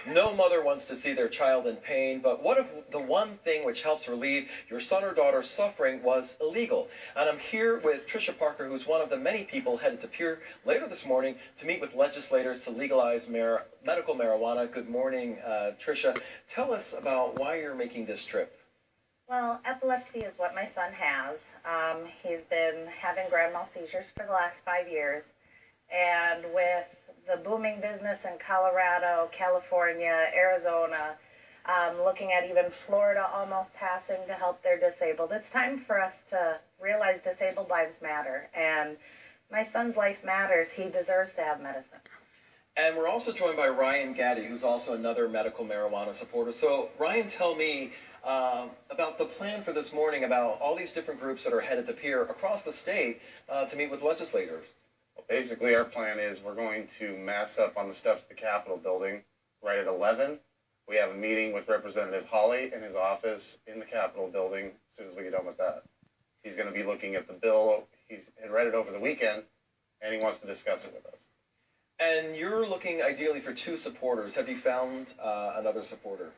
No mother wants to see their child in pain, but what if the one thing which helps relieve your son or daughter's suffering was illegal? And I'm here with Tricia Parker, who's one of the many people headed to Pierre later this morning to meet with legislators to legalize medical marijuana. Good morning, Tricia. Tell us about why you're making this trip. Well, epilepsy is what my son has. He's been having grand mal seizures for the last 5 years, and with the booming business in Colorado, California, Arizona, looking at even Florida almost passing to help their disabled, it's time for us to realize disabled lives matter, and my son's life matters. He deserves to have medicine. And we're also joined by Ryan Gaddy, who's also another medical marijuana supporter. So, Ryan, tell me about the plan for this morning, about all these different groups that are headed to Pierre across the state to meet with legislators. Well, basically, our plan is we're going to mass up on the steps of the Capitol building right at 11. We have a meeting with Representative Hawley in his office in the Capitol building as soon as we get done with that. He's going to be looking at the bill. He read it over the weekend, and he wants to discuss it with us. And you're looking ideally for two supporters. Have you found another supporter?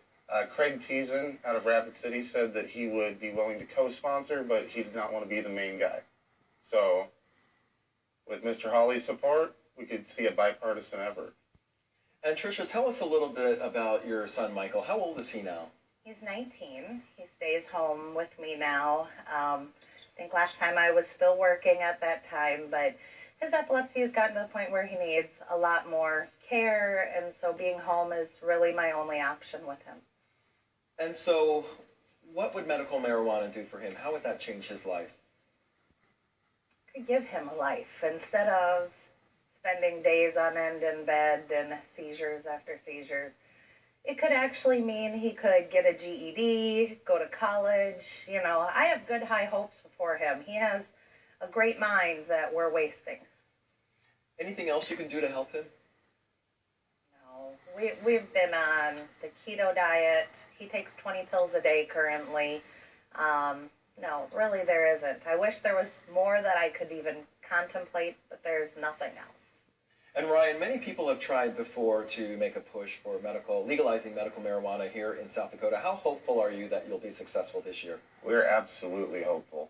Craig Teason out of Rapid City said that he would be willing to co-sponsor, but he did not want to be the main guy. So with Mr. Hawley's support, we could see a bipartisan effort. And Tricia, tell us a little bit about your son, Michael. How old is he now? He's 19. He stays home with me now. I think last time I was still working at that time, but his epilepsy has gotten to the point where he needs a lot more care, and so being home is really my only option with him. And so what would medical marijuana do for him? How would that change his life? Could give him a life instead of spending days on end in bed and seizures after seizures. It could actually mean he could get a GED, go to college. You know, I have good high hopes for him. He has a great mind that we're wasting. Anything else you can do to help him? No, we've been on the keto diet. He takes 20 pills a day currently. No, really there isn't. I wish there was more that I could even contemplate, but there's nothing else. And Ryan, many people have tried before to make a push for legalizing medical marijuana here in South Dakota. How hopeful are you that you'll be successful this year? We're absolutely hopeful.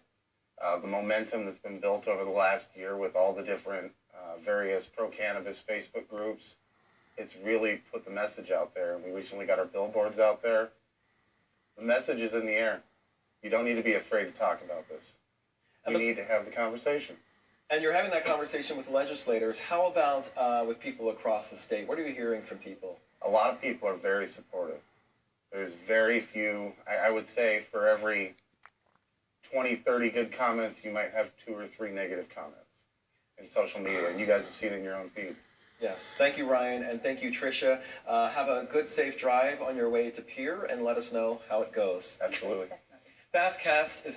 The momentum that's been built over the last year with all the different various pro-cannabis Facebook groups, it's really put the message out there. And we recently got our billboards out there. The message is in the air. You don't need to be afraid to talk about this. You need to have the conversation. And you're having that conversation with legislators. How about with people across the state? What are you hearing from people? A lot of people are very supportive. There's very few, I would say for every 20, 30 good comments, you might have 2 or 3 negative comments in social media, and you guys have seen it in your own feed. Yes. Thank you, Ryan, and thank you, Tricia. Have a good, safe drive on your way to Pierre, and let us know how it goes. Absolutely. Fastcast is